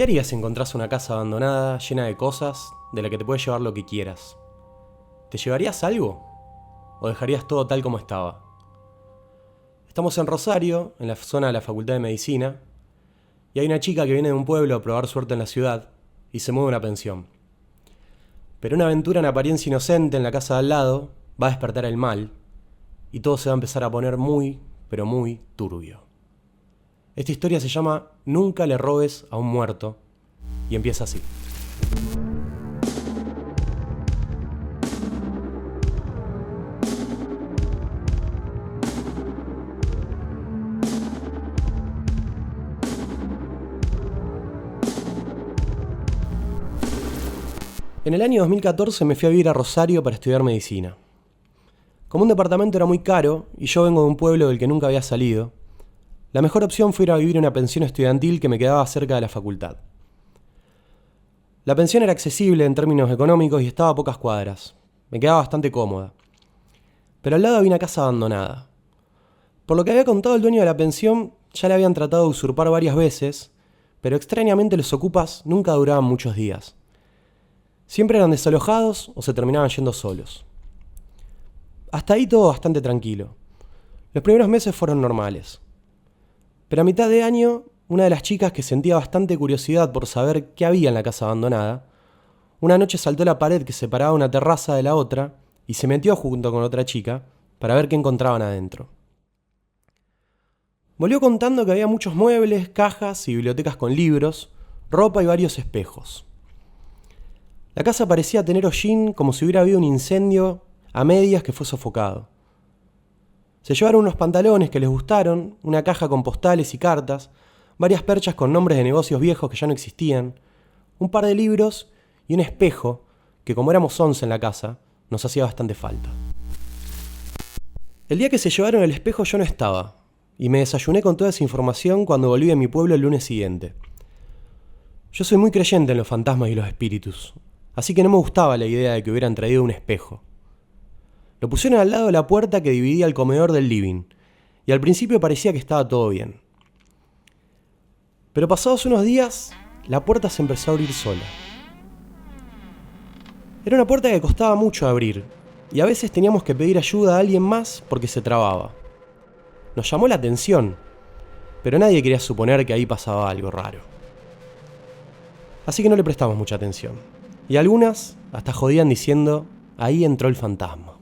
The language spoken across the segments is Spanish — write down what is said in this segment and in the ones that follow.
¿Qué harías si encontrás una casa abandonada, llena de cosas, de la que te puedes llevar lo que quieras? ¿Te llevarías algo? ¿O dejarías todo tal como estaba? Estamos en Rosario, en la zona de la Facultad de Medicina, y hay una chica que viene de un pueblo a probar suerte en la ciudad y se mueve a una pensión. Pero una aventura en apariencia inocente en la casa de al lado va a despertar el mal, y todo se va a empezar a poner muy, pero muy turbio. Esta historia se llama Nunca le robes a un muerto, y empieza así. En el año 2014 me fui a vivir a Rosario para estudiar medicina. Como un departamento era muy caro y yo vengo de un pueblo del que nunca había salido, la mejor opción fue ir a vivir en una pensión estudiantil que me quedaba cerca de la facultad. La pensión era accesible en términos económicos y estaba a pocas cuadras. Me quedaba bastante cómoda. Pero al lado había una casa abandonada. Por lo que había contado el dueño de la pensión, ya la habían tratado de usurpar varias veces, pero extrañamente los ocupas nunca duraban muchos días. Siempre eran desalojados o se terminaban yendo solos. Hasta ahí todo bastante tranquilo. Los primeros meses fueron normales. Pero a mitad de año, una de las chicas que sentía bastante curiosidad por saber qué había en la casa abandonada, una noche saltó la pared que separaba una terraza de la otra y se metió junto con otra chica para ver qué encontraban adentro. Volvió contando que había muchos muebles, cajas y bibliotecas con libros, ropa y varios espejos. La casa parecía tener hollín como si hubiera habido un incendio a medias que fue sofocado. Se llevaron unos pantalones que les gustaron, una caja con postales y cartas, varias perchas con nombres de negocios viejos que ya no existían, un par de libros y un espejo que, como éramos 11 en la casa, nos hacía bastante falta. El día que se llevaron el espejo yo no estaba, y me desayuné con toda esa información cuando volví a mi pueblo el lunes siguiente. Yo soy muy creyente en los fantasmas y los espíritus, así que no me gustaba la idea de que hubieran traído un espejo. Lo pusieron al lado de la puerta que dividía el comedor del living, y al principio parecía que estaba todo bien. Pero pasados unos días, la puerta se empezó a abrir sola. Era una puerta que costaba mucho abrir, y a veces teníamos que pedir ayuda a alguien más porque se trababa. Nos llamó la atención, pero nadie quería suponer que ahí pasaba algo raro. Así que no le prestamos mucha atención, y algunas hasta jodían diciendo, ahí entró el fantasma.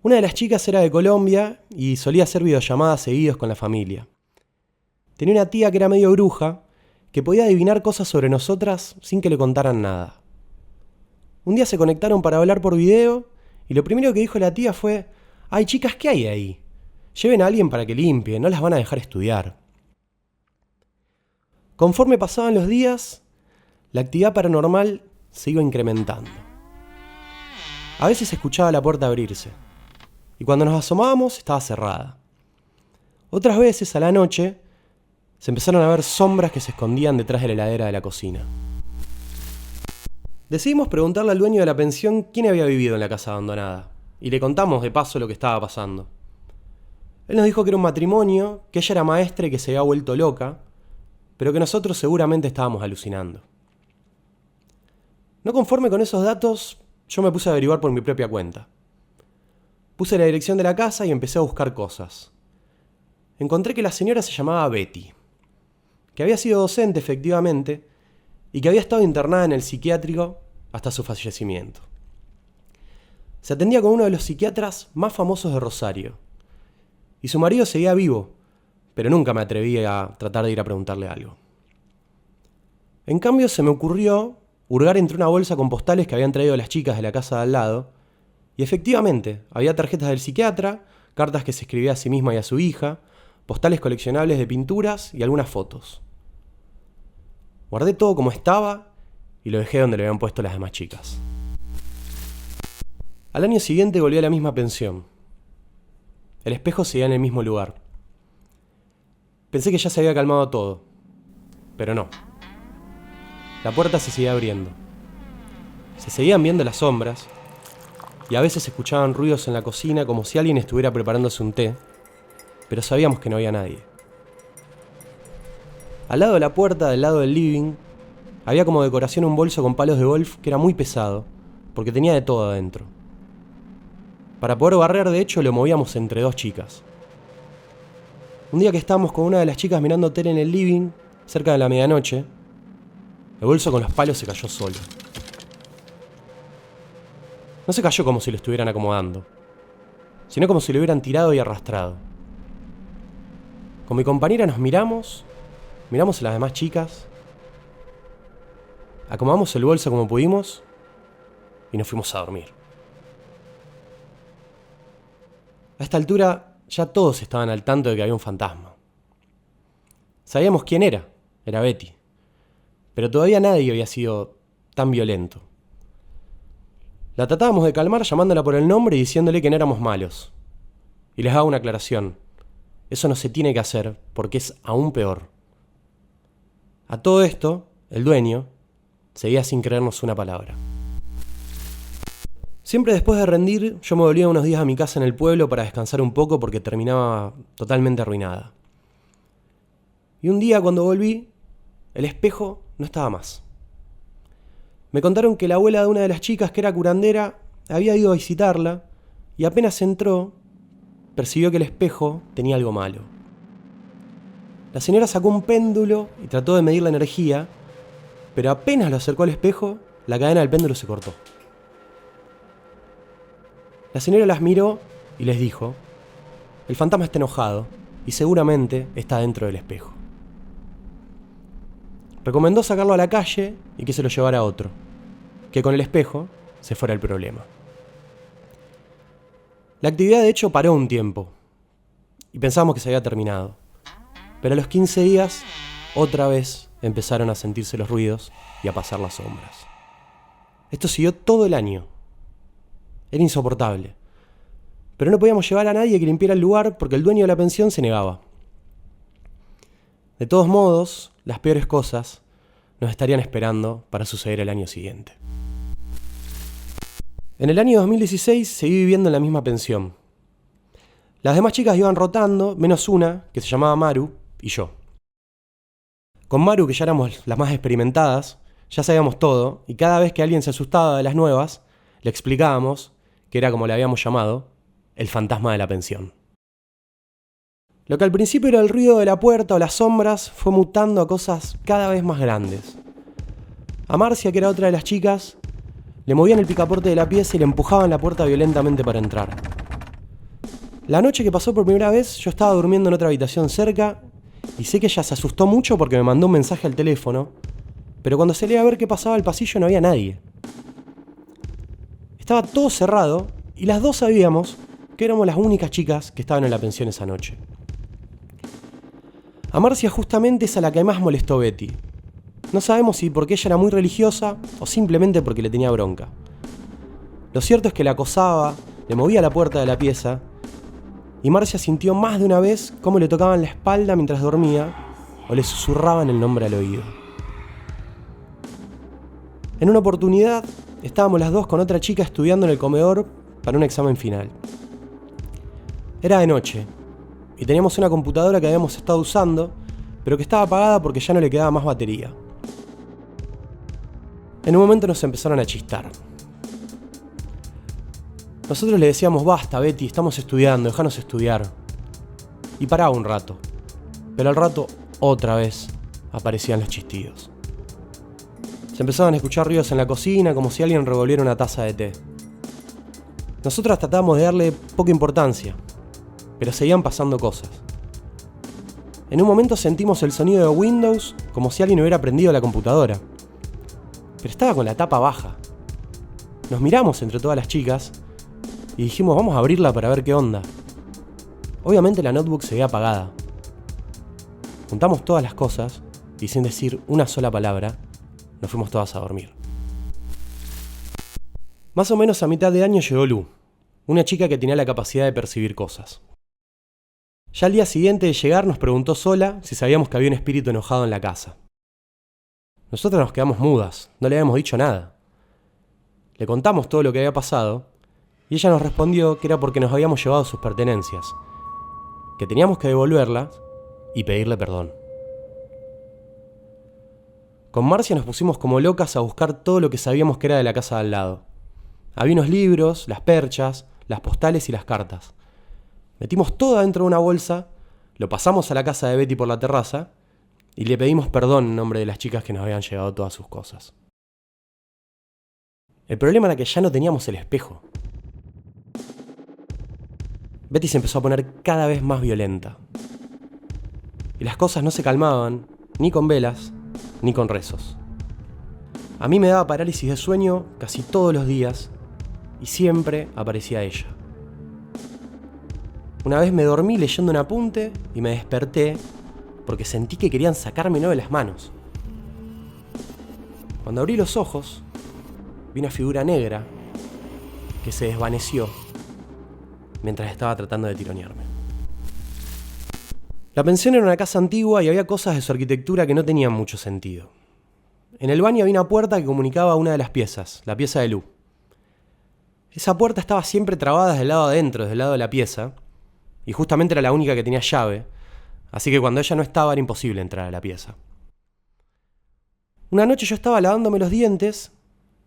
Una de las chicas era de Colombia y solía hacer videollamadas seguidos con la familia. Tenía una tía que era medio bruja, que podía adivinar cosas sobre nosotras sin que le contaran nada. Un día se conectaron para hablar por video y lo primero que dijo la tía fue: «Ay, chicas, ¿qué hay ahí? Lleven a alguien para que limpie, no las van a dejar estudiar». Conforme pasaban los días, la actividad paranormal se iba incrementando. A veces se escuchaba la puerta abrirse, y cuando nos asomábamos estaba cerrada. Otras veces, a la noche, se empezaron a ver sombras que se escondían detrás de la heladera de la cocina. Decidimos preguntarle al dueño de la pensión quién había vivido en la casa abandonada, y le contamos de paso lo que estaba pasando. Él nos dijo que era un matrimonio, que ella era maestra y que se había vuelto loca, pero que nosotros seguramente estábamos alucinando. No conforme con esos datos, yo me puse a averiguar por mi propia cuenta. Puse la dirección de la casa y empecé a buscar cosas. Encontré que la señora se llamaba Betty, que había sido docente efectivamente y que había estado internada en el psiquiátrico hasta su fallecimiento. Se atendía con uno de los psiquiatras más famosos de Rosario, y su marido seguía vivo, pero nunca me atreví a tratar de ir a preguntarle algo. En cambio, se me ocurrió hurgar entre una bolsa con postales que habían traído las chicas de la casa de al lado, y efectivamente, había tarjetas del psiquiatra, cartas que se escribía a sí misma y a su hija, postales coleccionables de pinturas y algunas fotos. Guardé todo como estaba y lo dejé donde le habían puesto las demás chicas. Al año siguiente volví a la misma pensión. El espejo seguía en el mismo lugar. Pensé que ya se había calmado todo, pero no. La puerta se seguía abriendo. Se seguían viendo las sombras, y a veces se escuchaban ruidos en la cocina como si alguien estuviera preparándose un té, pero sabíamos que no había nadie. Al lado de la puerta, del lado del living, había como decoración un bolso con palos de golf que era muy pesado, porque tenía de todo adentro. Para poder barrer, de hecho, lo movíamos entre 2 chicas. Un día que estábamos con una de las chicas mirando tele en el living, cerca de la medianoche, el bolso con los palos se cayó solo. No se cayó como si lo estuvieran acomodando, sino como si lo hubieran tirado y arrastrado. Con mi compañera nos miramos a las demás chicas, acomodamos el bolso como pudimos y nos fuimos a dormir. A esta altura ya todos estaban al tanto de que había un fantasma. Sabíamos quién era Betty, pero todavía nadie había sido tan violento. La tratábamos de calmar llamándola por el nombre y diciéndole que no éramos malos. Y les hago una aclaración. Eso no se tiene que hacer porque es aún peor. A todo esto, el dueño seguía sin creernos una palabra. Siempre después de rendir, yo me volvía unos días a mi casa en el pueblo para descansar un poco porque terminaba totalmente arruinada. Y un día cuando volví, el espejo no estaba más. Me contaron que la abuela de una de las chicas, que era curandera, había ido a visitarla y apenas entró, percibió que el espejo tenía algo malo. La señora sacó un péndulo y trató de medir la energía, pero apenas lo acercó al espejo, la cadena del péndulo se cortó. La señora las miró y les dijo: el fantasma está enojado y seguramente está dentro del espejo. Recomendó sacarlo a la calle y que se lo llevara a otro, que con el espejo se fuera el problema. La actividad de hecho paró un tiempo y pensábamos que se había terminado, pero a los 15 días otra vez empezaron a sentirse los ruidos y a pasar las sombras. Esto siguió todo el año. Era insoportable, pero no podíamos llevar a nadie que limpiara el lugar porque el dueño de la pensión se negaba. De todos modos, las peores cosas nos estarían esperando para suceder el año siguiente. En el año 2016 seguí viviendo en la misma pensión. Las demás chicas iban rotando, menos una, que se llamaba Maru, y yo. Con Maru, que ya éramos las más experimentadas, ya sabíamos todo, y cada vez que alguien se asustaba de las nuevas, le explicábamos que era como le habíamos llamado, el fantasma de la pensión. Lo que al principio era el ruido de la puerta o las sombras fue mutando a cosas cada vez más grandes. A Marcia, que era otra de las chicas, le movían el picaporte de la pieza y le empujaban la puerta violentamente para entrar. La noche que pasó por primera vez, yo estaba durmiendo en otra habitación cerca y sé que ella se asustó mucho porque me mandó un mensaje al teléfono, pero cuando salí a ver qué pasaba al pasillo no había nadie. Estaba todo cerrado y las dos sabíamos que éramos las únicas chicas que estaban en la pensión esa noche. A Marcia justamente es a la que más molestó Betty. No sabemos si porque ella era muy religiosa o simplemente porque le tenía bronca. Lo cierto es que la acosaba, le movía la puerta de la pieza y Marcia sintió más de una vez cómo le tocaban la espalda mientras dormía o le susurraban el nombre al oído. En una oportunidad estábamos las dos con otra chica estudiando en el comedor para un examen final. Era de noche y teníamos una computadora que habíamos estado usando, pero que estaba apagada porque ya no le quedaba más batería. En un momento nos empezaron a chistar. Nosotros le decíamos: basta, Betty, estamos estudiando, déjanos estudiar. Y paraba un rato, pero al rato otra vez aparecían los chistidos. Se empezaban a escuchar ruidos en la cocina como si alguien revolviera una taza de té. Nosotros tratábamos de darle poca importancia, pero seguían pasando cosas. En un momento sentimos el sonido de Windows como si alguien hubiera prendido la computadora, pero estaba con la tapa baja. Nos miramos entre todas las chicas y dijimos: vamos a abrirla para ver qué onda. Obviamente la notebook seguía apagada. Juntamos todas las cosas y sin decir una sola palabra, nos fuimos todas a dormir. Más o menos a mitad de año llegó Lu, una chica que tenía la capacidad de percibir cosas. Ya al día siguiente de llegar nos preguntó sola si sabíamos que había un espíritu enojado en la casa. Nosotras nos quedamos mudas, no le habíamos dicho nada. Le contamos todo lo que había pasado y ella nos respondió que era porque nos habíamos llevado sus pertenencias, que teníamos que devolverlas y pedirle perdón. Con Marcia nos pusimos como locas a buscar todo lo que sabíamos que era de la casa de al lado. Había unos libros, las perchas, las postales y las cartas. Metimos todo dentro de una bolsa, lo pasamos a la casa de Betty por la terraza y le pedimos perdón en nombre de las chicas que nos habían llevado todas sus cosas. El problema era que ya no teníamos el espejo. Betty se empezó a poner cada vez más violenta. Y las cosas no se calmaban, ni con velas, ni con rezos. A mí me daba parálisis de sueño casi todos los días y siempre aparecía ella. Una vez me dormí leyendo un apunte y me desperté porque sentí que querían sacármelo de las manos. Cuando abrí los ojos, vi una figura negra que se desvaneció mientras estaba tratando de tironearme. La pensión era una casa antigua y había cosas de su arquitectura que no tenían mucho sentido. En el baño había una puerta que comunicaba a una de las piezas, la pieza de Lu. Esa puerta estaba siempre trabada desde el lado adentro, desde el lado de la pieza, y justamente era la única que tenía llave, así que cuando ella no estaba era imposible entrar a la pieza. Una noche yo estaba lavándome los dientes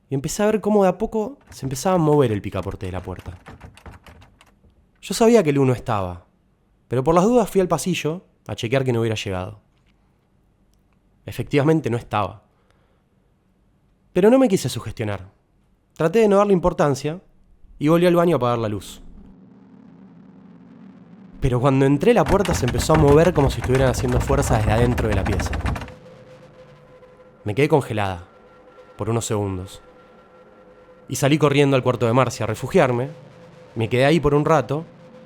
y empecé a ver cómo de a poco se empezaba a mover el picaporte de la puerta. Yo sabía que Lu no estaba, pero por las dudas fui al pasillo a chequear que no hubiera llegado. Efectivamente no estaba. Pero no me quise sugestionar. Traté de no darle importancia y volví al baño a apagar la luz. Pero cuando entré la puerta se empezó a mover como si estuvieran haciendo fuerza desde adentro de la pieza. Me quedé congelada por unos segundos. Y salí corriendo al cuarto de Marcia a refugiarme. Me quedé ahí por un rato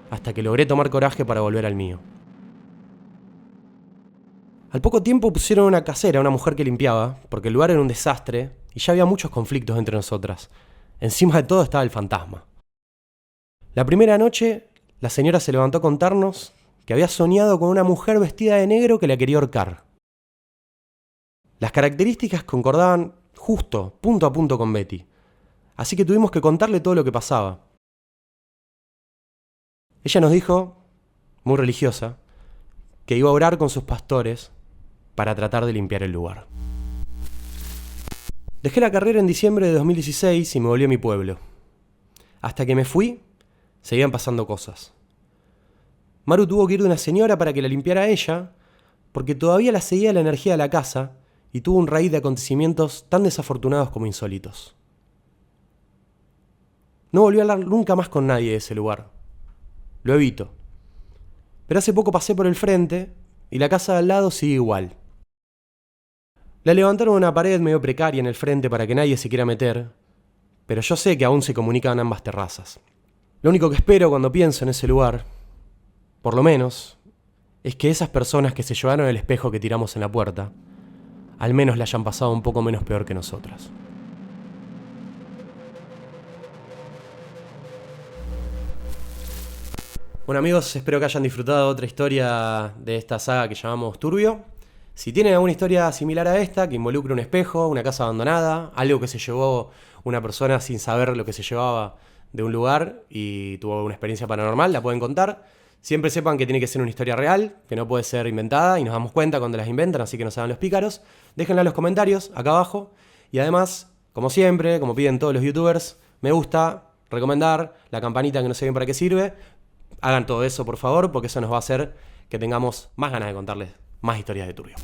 hasta que logré tomar coraje para volver al mío. Al poco tiempo pusieron una casera, una mujer que limpiaba, porque el lugar era un desastre y ya había muchos conflictos entre nosotras. Encima de todo estaba el fantasma. La primera noche, la señora se levantó a contarnos que había soñado con una mujer vestida de negro que la quería ahorcar. Las características concordaban justo, punto a punto con Betty, así que tuvimos que contarle todo lo que pasaba. Ella nos dijo, muy religiosa, que iba a orar con sus pastores para tratar de limpiar el lugar. Dejé la carrera en diciembre de 2016 y me volví a mi pueblo. Hasta que me fui, seguían pasando cosas. Maru tuvo que ir de una señora para que la limpiara a ella, porque todavía la seguía la energía de la casa y tuvo un raíz de acontecimientos tan desafortunados como insólitos. No volví a hablar nunca más con nadie de ese lugar. Lo evito. Pero hace poco pasé por el frente y la casa de al lado sigue igual. La levantaron una pared medio precaria en el frente para que nadie se quiera meter, pero yo sé que aún se comunican ambas terrazas. Lo único que espero cuando pienso en ese lugar, por lo menos, es que esas personas que se llevaron el espejo que tiramos en la puerta, al menos la hayan pasado un poco menos peor que nosotras. Bueno amigos, espero que hayan disfrutado de otra historia de esta saga que llamamos Turbio. Si tienen alguna historia similar a esta, que involucre un espejo, una casa abandonada, algo que se llevó una persona sin saber lo que se llevaba de un lugar y tuvo una experiencia paranormal, la pueden contar. Siempre sepan que tiene que ser una historia real, que no puede ser inventada, y nos damos cuenta cuando las inventan, así que no se hagan los pícaros. Déjenla en los comentarios, acá abajo. Y además, como siempre, como piden todos los youtubers, me gusta, recomendar, la campanita que no sé bien para qué sirve. Hagan todo eso, por favor, porque eso nos va a hacer que tengamos más ganas de contarles más historias de Turbio.